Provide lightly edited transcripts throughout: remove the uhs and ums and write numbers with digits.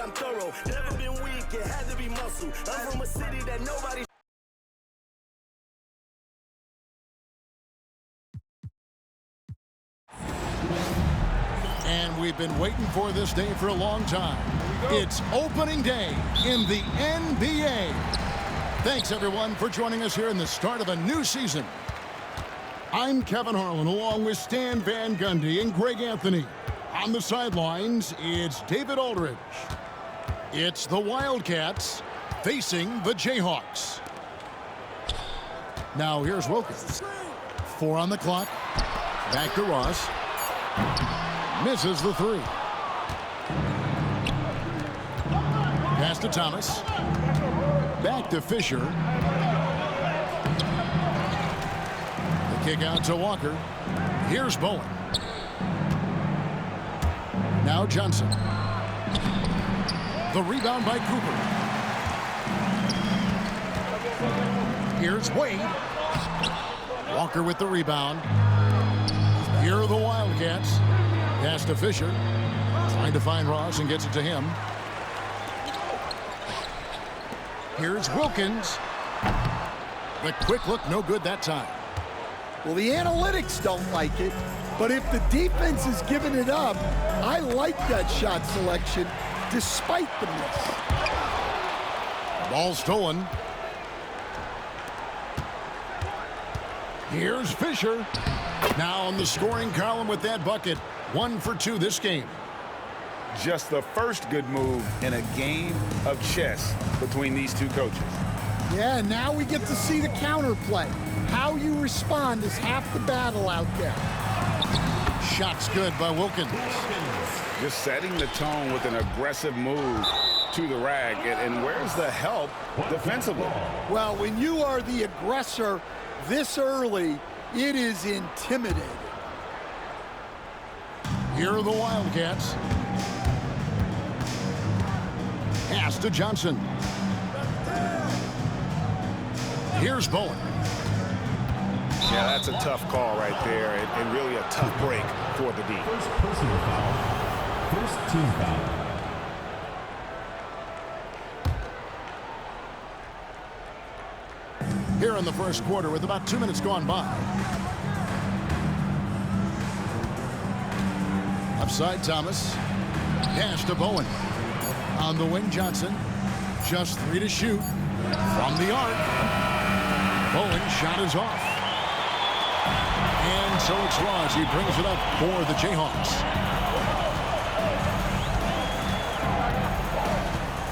I'm thorough. Never been weak, it had to be muscle. I'm from a city that nobody. And we've been waiting for this day for a long time. It's opening day in the NBA. Thanks, everyone, for joining us here in the start of a new season. I'm Kevin Harlan, along with Stan Van Gundy and Greg Anthony. On the sidelines, it's David Aldridge. It's the Wildcats facing the Jayhawks. Now here's Wilkins. 4 on the clock. Back to Ross. Misses the 3. Pass to Thomas. Back to Fisher. The kick out to Walker. Here's Bowen. Now Johnson. The rebound by Cooper. Here's Wade. Walker with the rebound. Here are the Wildcats. Pass to Fisher. Trying to find Ross and gets it to him. Here's Wilkins. The quick look, no good that time. Well, the analytics don't like it, but if the defense is giving it up, I like that shot selection despite the miss. Ball stolen. Here's Fisher. Now on the scoring column with that bucket. 1 for 2 this game. Just the first good move in a game of chess between these two coaches. Yeah, now we get to see the counterplay. How you respond is half the battle out there. Shot's good by Wilkins. Just setting the tone with an aggressive move to the rag. And where's the help defensively? Well, when you are the aggressor this early, it is intimidating. Here are the Wildcats. Pass to Johnson. Here's Bowen. Yeah, that's a tough call right there, and really a tough break for the D. First personal foul. First team foul. Here in the first quarter with about 2 minutes gone by. Upside Thomas. Pass to Bowen. On the wing, Johnson. Just 3 to shoot. From the arc. Bowen's shot is off. And so it's Ross. He brings it up for the Jayhawks.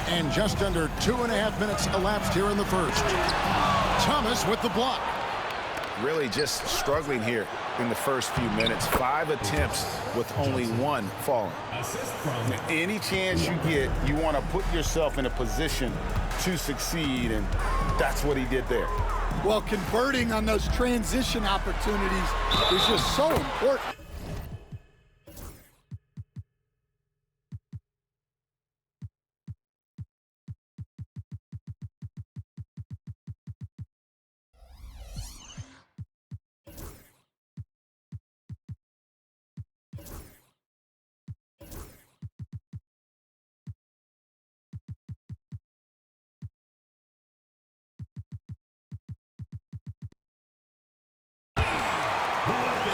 And just under 2.5 minutes elapsed here in the first. Thomas with the block. Really just struggling here in the first few minutes. 5 attempts with only 1 falling. Any chance you get, you want to put yourself in a position to succeed, and that's what he did there. Well, converting on those transition opportunities is just so important.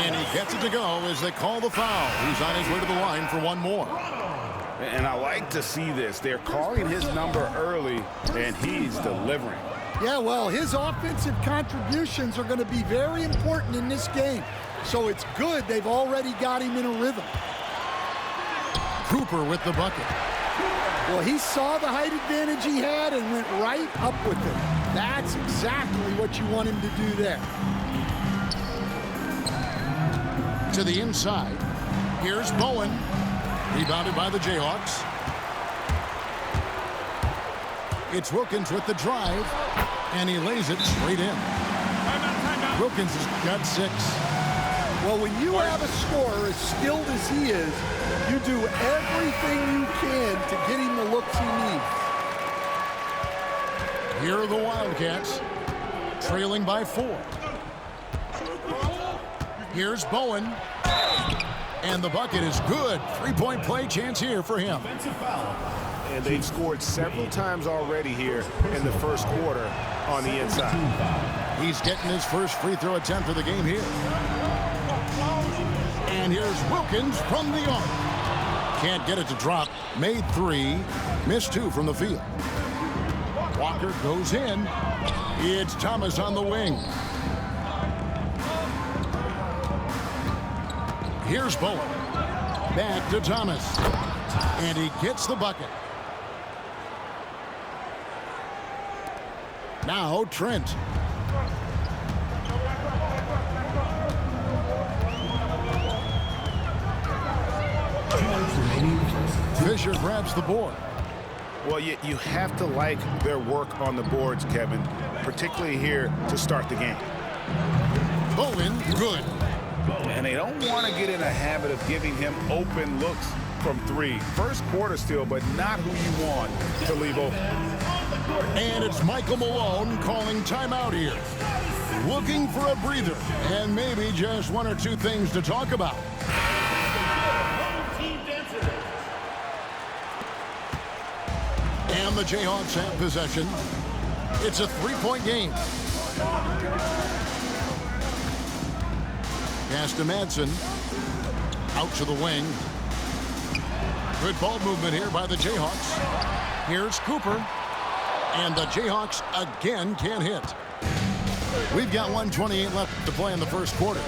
And he gets it to go as they call the foul. He's on his way to the line for 1 more. And I like to see this. They're calling his number early, and he's delivering. Yeah, well, his offensive contributions are going to be very important in this game. So it's good they've already got him in a rhythm. Cooper with the bucket. Well, he saw the height advantage he had and went right up with it. That's exactly what you want him to do there. To the inside. Here's Bowen. Rebounded by the Jayhawks. It's Wilkins with the drive. And he lays it straight in. Wilkins has got 6. Well, when you have a scorer as skilled as he is, you do everything you can to get him the looks he needs. Here are the Wildcats, trailing by 4. Here's Bowen. And the bucket is good. 3-point play chance here for him. Offensive foul. And they've scored several times already here in the first quarter on the inside. He's getting his first free throw attempt of the game here. And here's Wilkins from the arc. Can't get it to drop. Made 3, missed 2 from the field. Walker goes in. It's Thomas on the wing. Here's Bowen. Back to Thomas. And he gets the bucket. Now Trent. Fisher grabs the board. Well, you have to like their work on the boards, Kevin, particularly here to start the game. Bowen, good. And they don't want to get in a habit of giving him open looks from 3. First quarter still, but not who you want to leave open. And it's Michael Malone calling timeout here. Looking for a breather and maybe just 1 or 2 things to talk about. And the Jayhawks have possession. It's a 3-point game. Pass to Madsen. Out to the wing. Good ball movement here by the Jayhawks. Here's Cooper. And the Jayhawks again can't hit. We've got 1:28 left to play in the first quarter.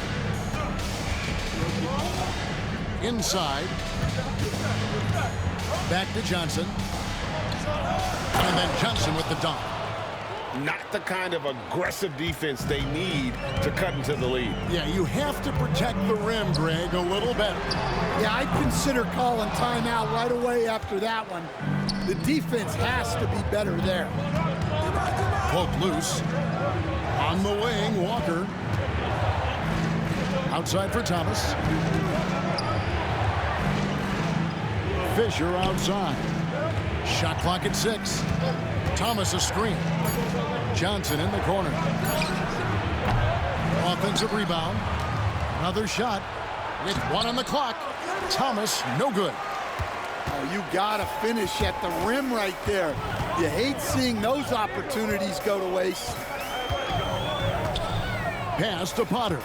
Inside. Back to Johnson. And then Johnson with the dunk. Not the kind of aggressive defense they need to cut into the lead. Yeah, you have to protect the rim, Greg, a little better. Yeah, I'd consider calling timeout right away after that one. The defense has to be better there. Poke loose. On the wing, Walker. Outside for Thomas. Fisher outside. Shot clock at 6. Thomas a screen. Johnson in the corner. Offensive rebound. Another shot with 1 on the clock. Thomas, no good. Oh, you gotta finish at the rim right there. You hate seeing those opportunities go to waste. Pass to Potter.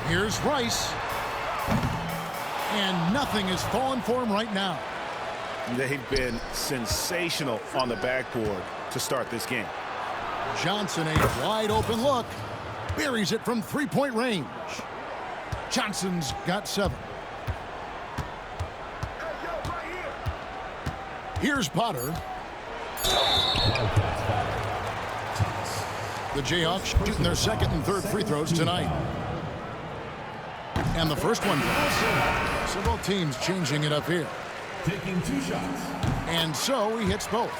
Here's Rice. And nothing is falling for him right now. They've been sensational on the backboard to start this game. Johnson, a wide open look. Buries it from 3-point range. Johnson's got 7. Here's Potter. The Jayhawks shooting their second and third free throws tonight. And the first one goes. Several teams changing it up here. Taking 2 shots. And so he hits both.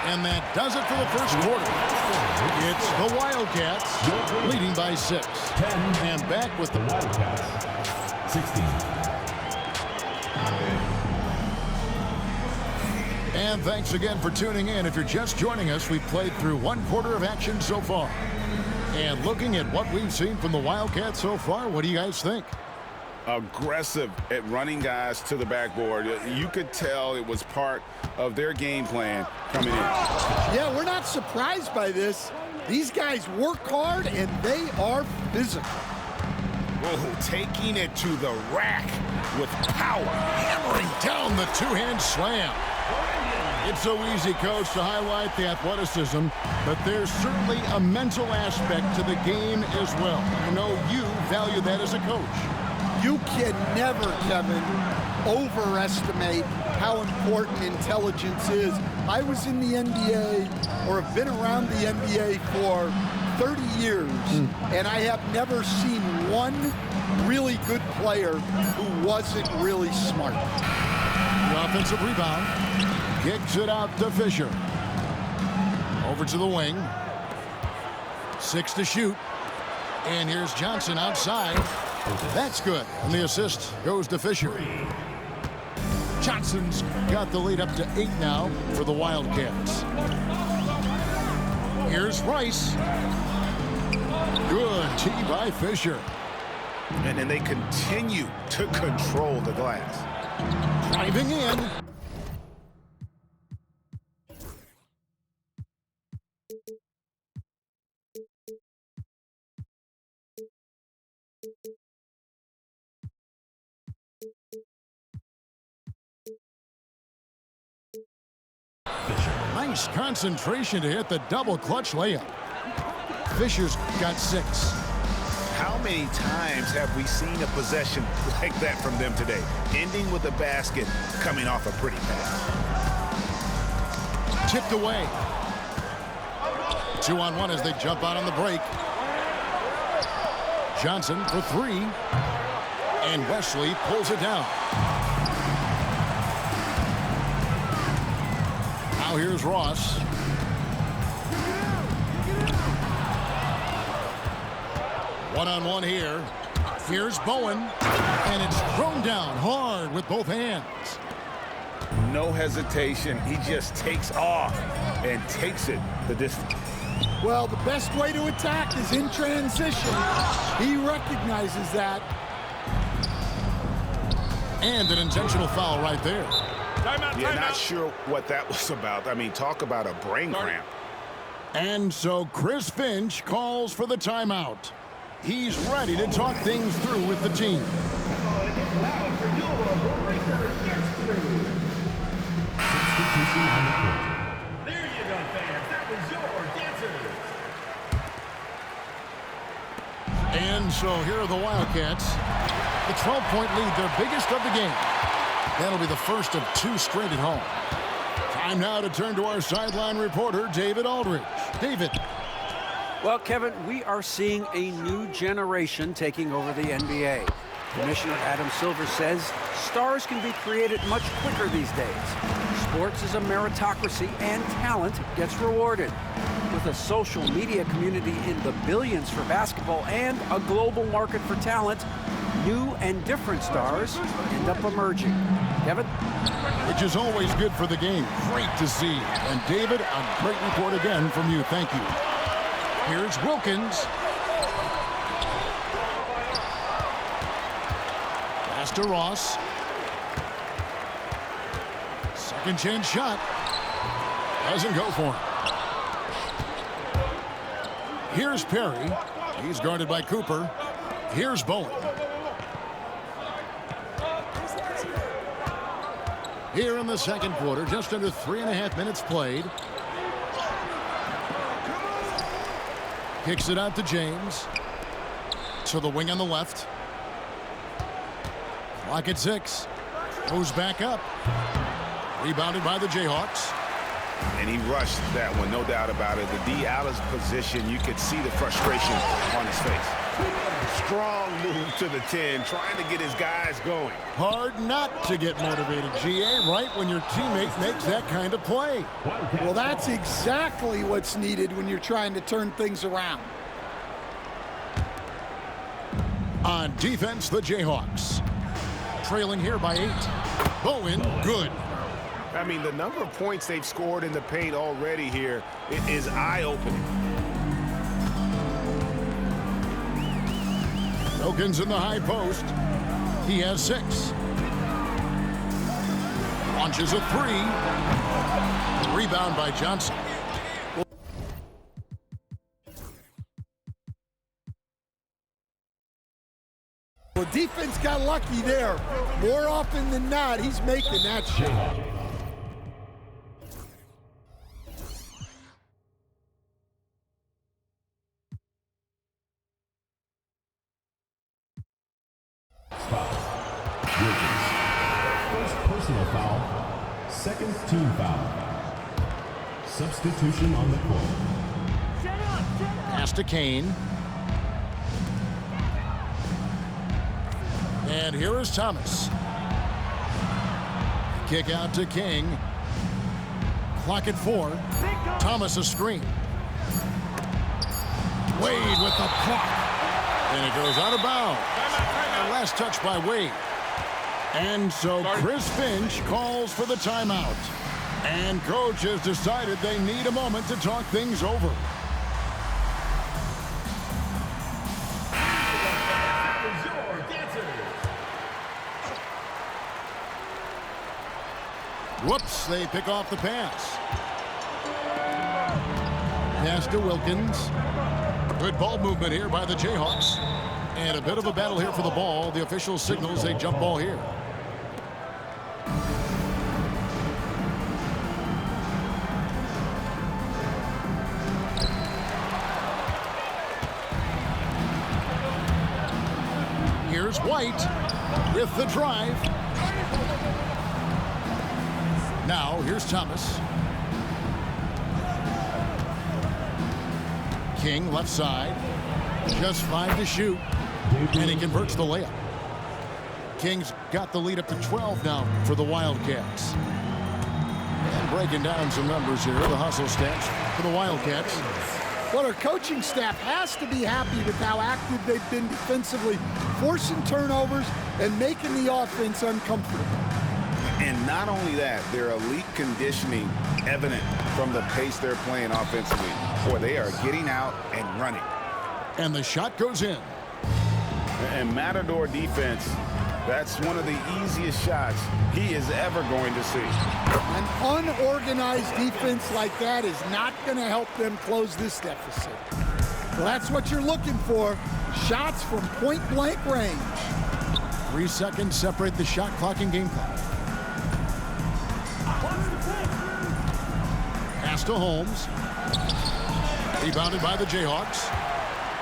And that does it for the first quarter. It's the Wildcats leading by 6. 10. And back with the Wildcats. 16. And thanks again for tuning in. If you're just joining us, we've played through 1 quarter of action so far. And looking at what we've seen from the Wildcats so far, what do you guys think? Aggressive at running guys to the backboard. You could tell it was part of their game plan coming in. Yeah, we're not surprised by this. These guys work hard and they are physical. Whoa, taking it to the rack with power. Hammering down the 2-hand slam. It's so easy, Coach, to highlight the athleticism, but there's certainly a mental aspect to the game as well. I know you value that as a coach. You can never, Kevin, overestimate how important intelligence is. I was in the NBA, or have been around the NBA for 30 years, and I have never seen one really good player who wasn't really smart. The offensive rebound. Kicks it out to Fisher. Over to the wing. 6 to shoot. And here's Johnson outside. That's good. And the assist goes to Fisher. Johnson's got the lead up to 8 now for the Wildcats. Here's Rice. Good tee by Fisher. And then they continue to control the glass. Driving in. Nice concentration to hit the double clutch layup. Fisher's got 6. How many times have we seen a possession like that from them today? Ending with a basket, coming off a pretty pass. Tipped away. 2-on-1 as they jump out on the break. Johnson for 3. And Wesley pulls it down. Now here's Ross. One-on-one here. Here's Bowen. And it's thrown down hard with both hands. No hesitation. He just takes off and takes it the distance. Well, the best way to attack is in transition. He recognizes that. And an intentional foul right there. Yeah, not sure what that was about. I mean, talk about a brain cramp. And so Chris Finch calls for the timeout. He's ready to talk things through with the team. Substitution on the court. There you go, fans. That was your dancer. And so here are the Wildcats. The 12-point lead, their biggest of the game. That'll be the first of 2 straight at home. Time now to turn to our sideline reporter, David Aldridge. David. Well, Kevin, we are seeing a new generation taking over the NBA. Commissioner Adam Silver says stars can be created much quicker these days. Sports is a meritocracy and talent gets rewarded. With a social media community in the billions for basketball and a global market for talent, new and different stars end up emerging. Kevin? Which is always good for the game. Great to see. And David, a great report again from you. Thank you. Here's Wilkins. Pass to Ross. Second chance shot. Doesn't go for him. Here's Perry. He's guarded by Cooper. Here's Bowen. Here in the second quarter, just under 3.5 minutes played. Kicks it out to James. To the wing on the left. Clock at 6. Goes back up. Rebounded by the Jayhawks. And he rushed that one, no doubt about it. The D out of position, you could see the frustration on his face. Strong move to the 10, trying to get his guys going. Hard not to get motivated, GA, right when your teammate makes that kind of play. Well, that's exactly what's needed when you're trying to turn things around. On defense, the Jayhawks. Trailing here by 8. Bowen, good. I mean, the number of points they've scored in the paint already here is eye-opening. Wilkins in the high post. He has 6. Launches a 3. Rebound by Johnson. Well, defense got lucky there. More often than not, he's making that shot. First personal foul. Second team foul. Substitution on the court. Pass to Kane. And here is Thomas. Kick out to King. Clock at 4. Thomas a screen. Wade with the block. And it goes out of bounds. And last touch by Wade. And so Chris Finch calls for the timeout. And coach has decided they need a moment to talk things over. Whoops, they pick off the pass. Pass to Wilkins. Good ball movement here by the Jayhawks. And a bit of a battle here for the ball. The official signals a jump ball here. Here's White with the drive. Now, here's Thomas. King, left side. Just 5 to shoot. And he converts the layup. King's got the lead up to 12 now for the Wildcats. And breaking down some numbers here, the hustle stats for the Wildcats. Well, our coaching staff has to be happy with how active they've been defensively, forcing turnovers and making the offense uncomfortable. And not only that, their elite conditioning evident from the pace they're playing offensively. Boy, they are getting out and running. And the shot goes in. And Matador defense, that's one of the easiest shots he is ever going to see. An unorganized defense like that is not going to help them close this deficit. Well, that's what you're looking for. Shots from point-blank range. 3 seconds separate the shot clock and game clock. Pass to Holmes. Rebounded by the Jayhawks.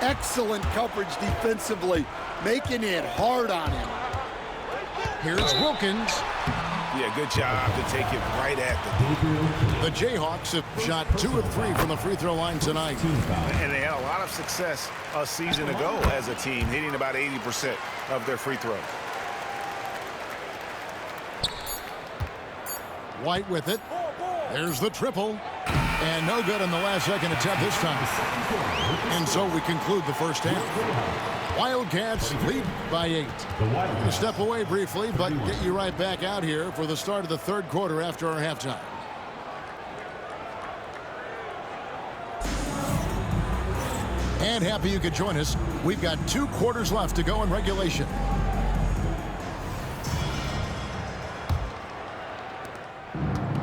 Excellent coverage defensively, making it hard on him. Here's Wilkins. Yeah, good job to take it right at the The Jayhawks have shot 2 of 3 from the free throw line tonight. And they had a lot of success a season ago as a team, hitting about 80% of their free throws. White with it. There's the triple. And no good in the last second attempt this time. And so we conclude the first half. Wildcats lead by 8. We'll step away briefly, but get you right back out here for the start of the third quarter after our halftime. And happy you could join us. We've got 2 quarters left to go in regulation.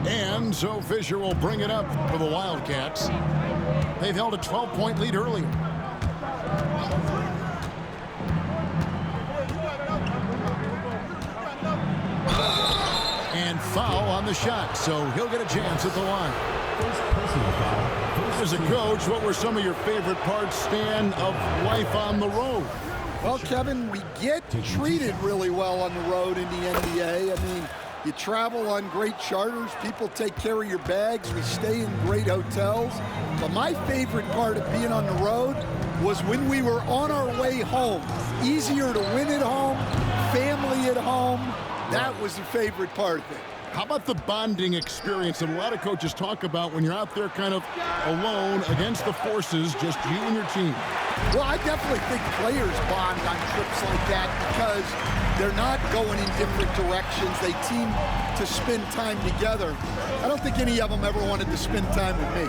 And so Fisher will bring it up for the Wildcats. They've held a 12-point lead earlier. And foul on the shot, so he'll get a chance at the line. As a coach, what were some of your favorite parts, Stan, of life on the road? Well, Kevin, we get treated really well on the road in the NBA. I mean, you travel on great charters. People take care of your bags. We stay in great hotels. But my favorite part of being on the road was when we were on our way home. Easier to win at home, family at home. That was the favorite part of it. How about the bonding experience that a lot of coaches talk about when you're out there kind of alone against the forces, just you and your team? Well, I definitely think players bond on trips like that because they're not going in different directions. They team to spend time together. I don't think any of them ever wanted to spend time with me.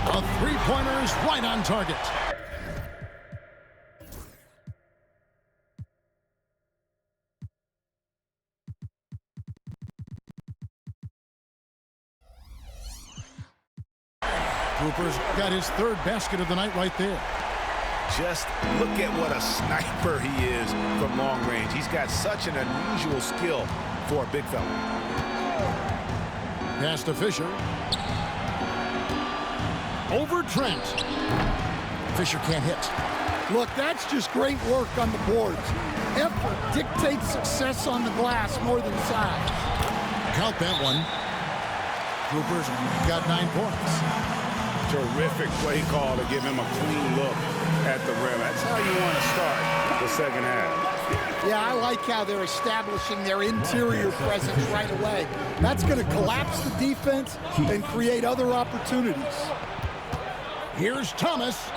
A three-pointer is right on target. Cooper's got his third basket of the night right there. Just look at what a sniper he is from long range. He's got such an unusual skill for a big fella. Pass to Fisher. Over Trent. Fisher can't hit. Look, that's just great work on the boards. Effort dictates success on the glass more than size. Count that one. Cooper's got 9 points. Terrific play call to give him a clean look at the rim. That's how you want to start the second half. Yeah, I like how they're establishing their interior presence right away. That's going to collapse the defense and create other opportunities. Here's Thomas.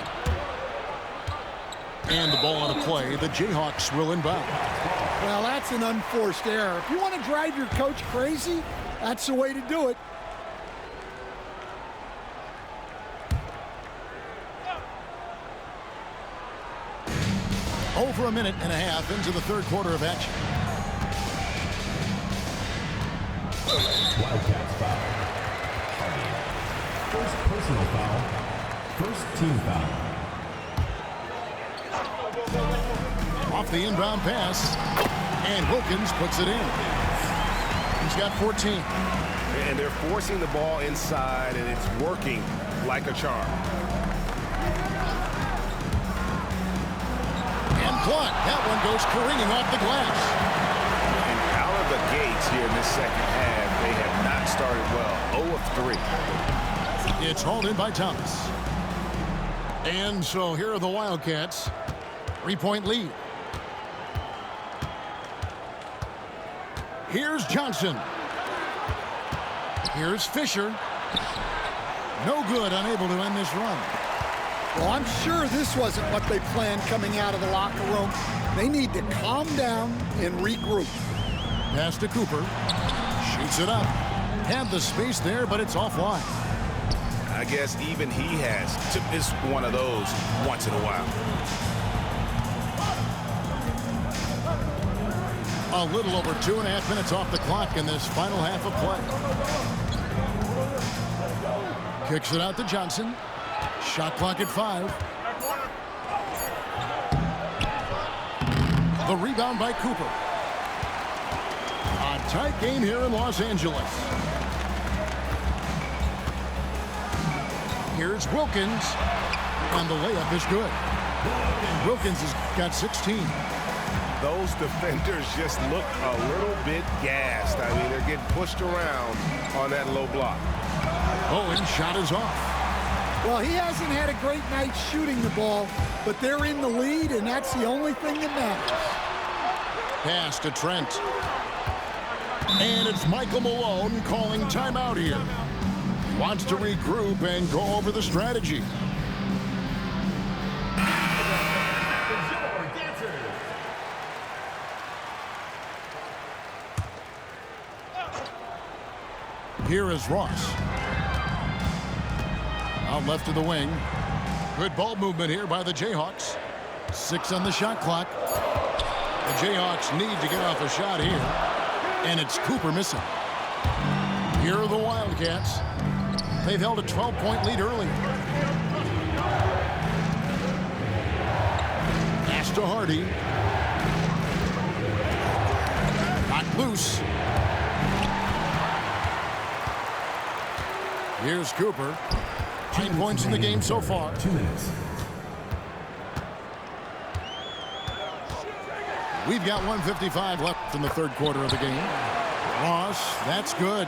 And the ball on a play. The Jayhawks will inbound. Well, that's an unforced error. If you want to drive your coach crazy, that's the way to do it. Over a minute and a half into the third quarter of action. Wildcats foul. Hardy. First personal foul. First team foul. Off the inbound pass, and Wilkins puts it in. He's got 14. And they're forcing the ball inside, and it's working like a charm. And blocked. That one goes careening off the glass. And out of the gates here in this second half, they have not started well. 0 of 3. It's hauled in by Thomas. And so here are the Wildcats. 3-point lead. Here's Johnson. Here's Fisher. No good, unable to end this run. Well, I'm sure this wasn't what they planned coming out of the locker room. They need to calm down and regroup. Pass to Cooper. Shoots it up. Had the space there, but it's offline. I guess even he has to miss one of those once in a while. A little over 2.5 minutes off the clock in this final half of play. Kicks it out to Johnson. Shot clock at 5. The rebound by Cooper. A tight game here in Los Angeles. Here's Wilkins. And the layup is good. Wilkins has got 16. Those defenders just look a little bit gassed. I mean, they're getting pushed around on that low block. Owen's shot is off. Well, he hasn't had a great night shooting the ball, but they're in the lead, and that's the only thing that matters. Pass to Trent. And it's Michael Malone calling timeout here. Wants to regroup and go over the strategy. Here is Ross. Out left to the wing. Good ball movement here by the Jayhawks. 6 on the shot clock. The Jayhawks need to get off a shot here. And it's Cooper missing. Here are the Wildcats. They've held a 12-point lead earlier. Pass to Hardy. Knocked loose. Here's Cooper. 9 points in the game so far. 2 minutes. We've got 1:55 left in the third quarter of the game. Ross, that's good.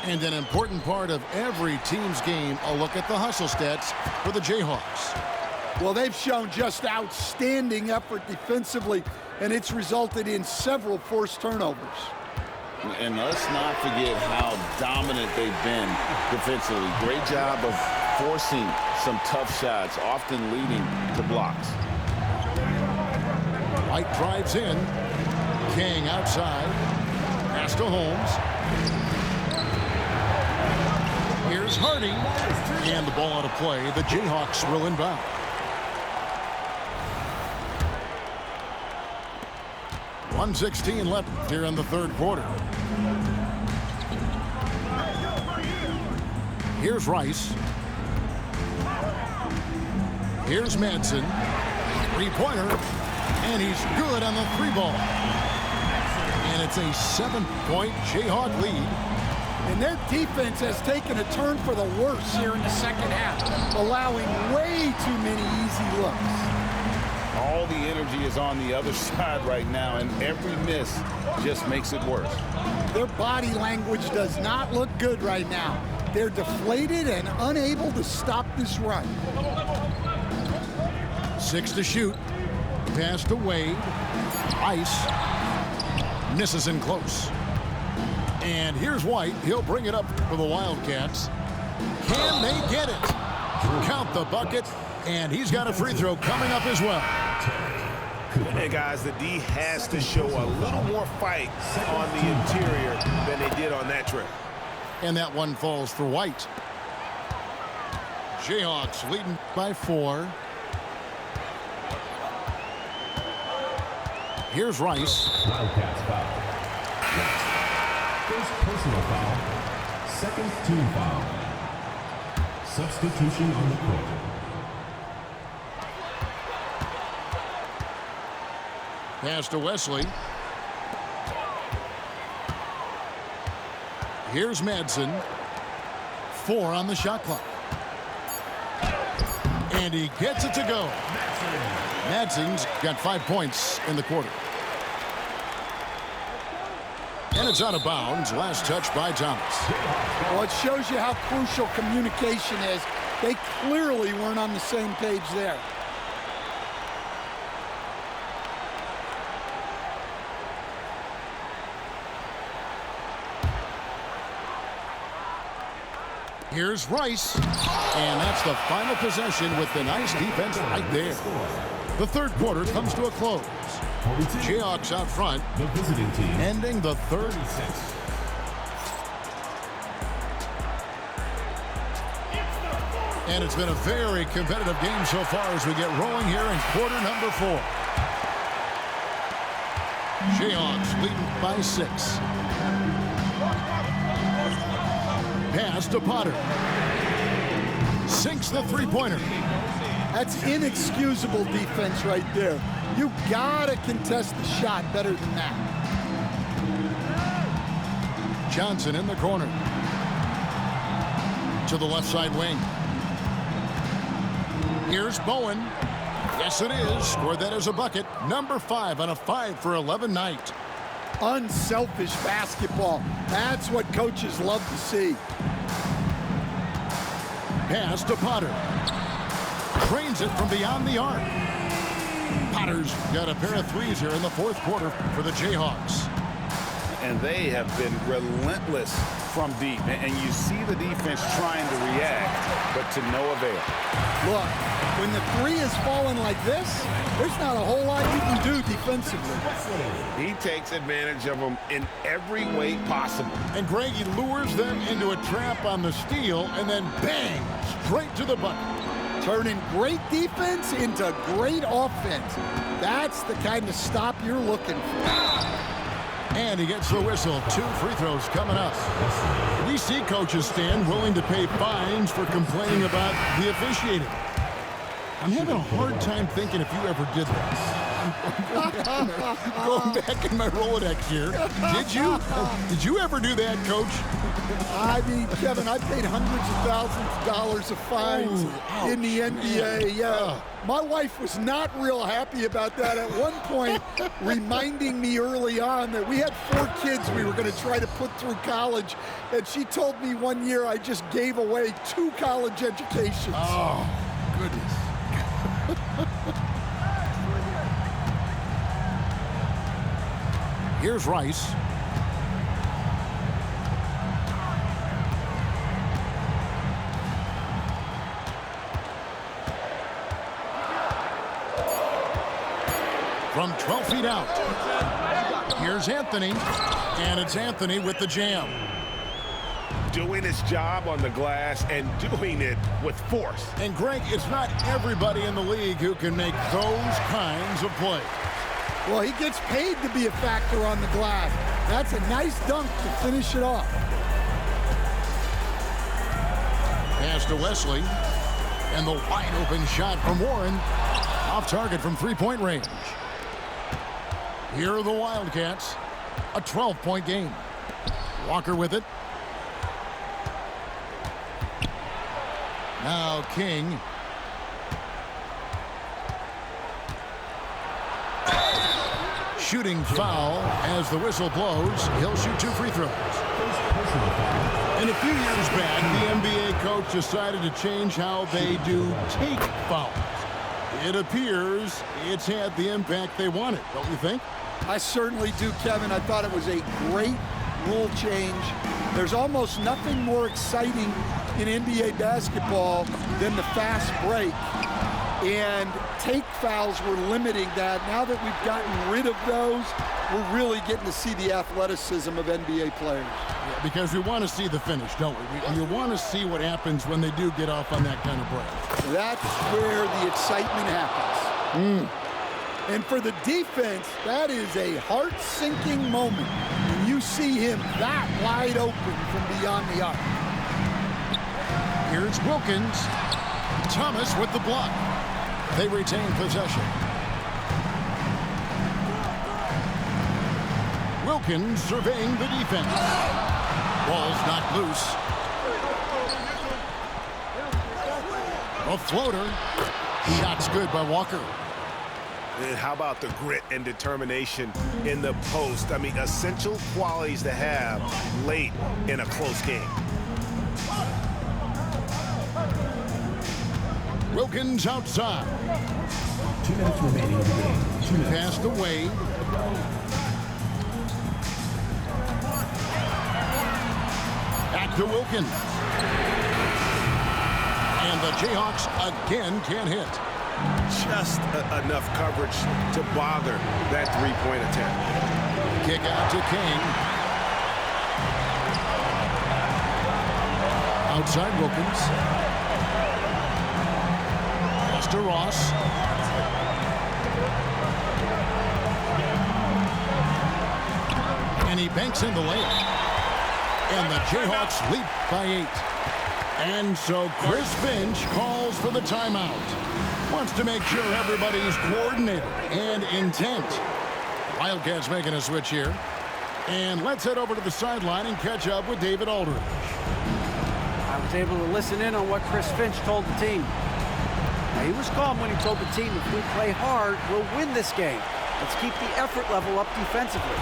And an important part of every team's game, a look at the hustle stats for the Jayhawks. Well, they've shown just outstanding effort defensively, and it's resulted in several forced turnovers. And let's not forget how dominant they've been defensively. Great job of forcing some tough shots, often leading to blocks. White drives in. King outside. Pass to Holmes. Here's Hardy. And the ball out of play. The Jayhawks will inbound. .116 left here in the third quarter. Here's Rice. Here's Madsen. Three-pointer. And he's good on the 3-ball. And it's a 7-point Jayhawk lead. And their defense has taken a turn for the worse here in the second half, allowing way too many easy looks. All the energy is on the other side right now, and every miss just makes it worse. Their body language does not look good right now. They're deflated and unable to stop this run. 6 to shoot. Pass to Wade. Ice. Misses in close. And here's White. He'll bring it up for the Wildcats. Can they get it? Count the bucket. And he's got a free throw coming up as well. Hey, guys, the D has to show a little more fight on the interior than they did on that trip. And that one falls for White. Jayhawks leading by 4. Here's Rice. Wildcats foul. personal foul. Second team foul. Substitution on the court. Pass to Wesley. Here's Madsen. 4 on the shot clock. And he gets it to go. Madsen's got 5 points in the quarter. And it's out of bounds. Last touch by Thomas. Well, it shows you how crucial communication is. They clearly weren't on the same page there. Here's Rice. And that's the final possession with the nice defense right there. The third quarter comes to a close. Jayhawks out front, The visiting team. ending the third. And it's been a very competitive game so far as we get rolling here in quarter number 4. Jayhawks leading by 6. Pass to Potter. Sinks the three-pointer. That's inexcusable defense right there. You gotta contest the shot better than that. Johnson in the corner. To the left side wing. Here's Bowen. Yes, it is. Scored that as a bucket. Number 5 on a 5 for 11 night. Unselfish basketball. That's what coaches love to see. Pass to Potter. Trains it from beyond the arc. Potter's got a pair of threes here in the fourth quarter for the Jayhawks. And they have been relentless from deep. And you see the defense trying to react, but to no avail. Look, when the three is falling like this, there's not a whole lot you can do defensively. He takes advantage of them in every way possible. And Greg, he lures them into a trap on the steal and then bang, straight to the bucket. Turning great defense into great offense. That's the kind of stop you're looking for. And he gets the whistle. 2 free throws coming up. We see coaches stand willing to pay fines for complaining about the officiating. I'm having a hard time thinking if you ever did this. Going back in my Rolodex here. Did you ever do that, Coach? I mean, Kevin, I paid hundreds of thousands of dollars of fines in the NBA. Yeah. My wife was not real happy about that at one point, reminding me early on that we had 4 kids we were going to try to put through college. And she told me one year I just gave away 2 college educations. Oh, goodness. Here's Rice. From 12 feet out. Here's Anthony. And it's Anthony with the jam. Doing his job on the glass and doing it with force. And Greg, it's not everybody in the league who can make those kinds of plays. Well, he gets paid to be a factor on the glass. That's a nice dunk to finish it off. Pass to Wesley. And the wide open shot from Warren. Off target from three-point range. Here are the Wildcats. A 12-point game. Walker with it. Now King. Shooting foul as the whistle blows. He'll shoot 2 free throws. And a few years back, the NBA coach decided to change how they do take fouls. It appears it's had the impact they wanted, don't you think? I certainly do, Kevin. I thought it was a great rule change. There's almost nothing more exciting in NBA basketball than the fast break. And take fouls were limiting that. Now that we've gotten rid of those, we're really getting to see the athleticism of NBA players. Yeah, because we want to see the finish, don't we? We want to see what happens when they do get off on that kind of break. That's where the excitement happens. And for the defense, that is a heart-sinking moment when you see him that wide open from beyond the arc. Here's Wilkins. Thomas with the block. They retain possession. Wilkins surveying the defense. Ball's knocked loose. A floater. Shot's good by Walker. And how about the grit and determination in the post? I mean, essential qualities to have late in a close game. Wilkins outside. 2 minutes remaining in the game. 2 minutes. Pass to Wade. Back to Wilkins. And the Jayhawks again can't hit. Just enough coverage to bother that three-point attempt. Kick out to King. Outside Wilkins. Pass to Ross. And he banks in the layup. And the Jayhawks lead by 8. And so Chris Finch calls for the timeout. Wants to make sure everybody's coordinated and intent. Wildcats making a switch here. And let's head over to the sideline and catch up with David Aldridge. I was able to listen in on what Chris Finch told the team. Now, he was calm when he told the team, if we play hard, we'll win this game. Let's keep the effort level up defensively.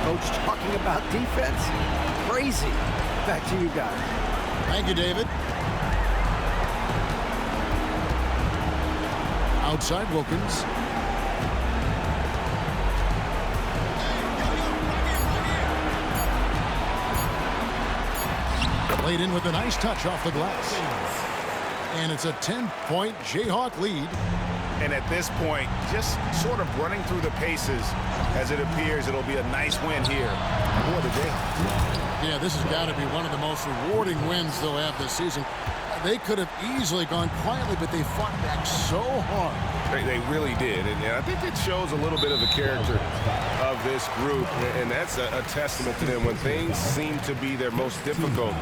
Coach talking about defense. Crazy. Back to you guys. Thank you, David. Outside Wilkins. Played in with a nice touch off the glass. And it's a 10-point Jayhawk lead. And at this point, just sort of running through the paces as it appears it'll be a nice win here for the Jayhawks. Yeah, this has got to be one of the most rewarding wins they'll have this season. They could have easily gone quietly, but they fought back so hard. They really did, and I think it shows a little bit of the character of this group, and that's a testament to them. When things seem to be their most difficult,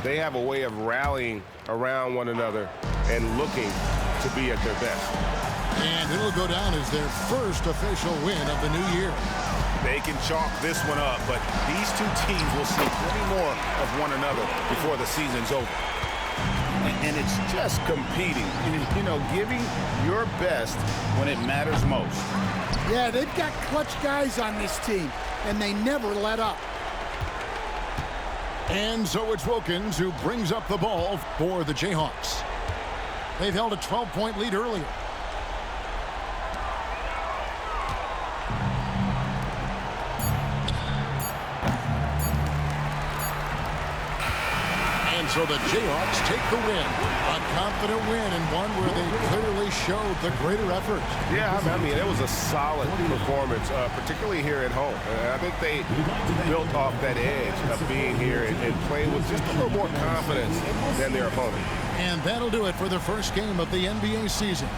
they have a way of rallying around one another and looking to be at their best. And it'll go down as their first official win of the new year. They can chalk this one up, but these two teams will see plenty more of one another before the season's over. And it's just competing, you know, giving your best when it matters most. Yeah, they've got clutch guys on this team, and they never let up. And so it's Wilkins who brings up the ball for the Jayhawks. They've held a 12-point lead earlier. So the Jayhawks take the win. A confident win and one where they clearly showed the greater effort. Yeah, I mean, it was a solid performance, particularly here at home. I think they built off that edge of being here and playing with just a little more confidence than their opponent. And that'll do it for the first game of the NBA season.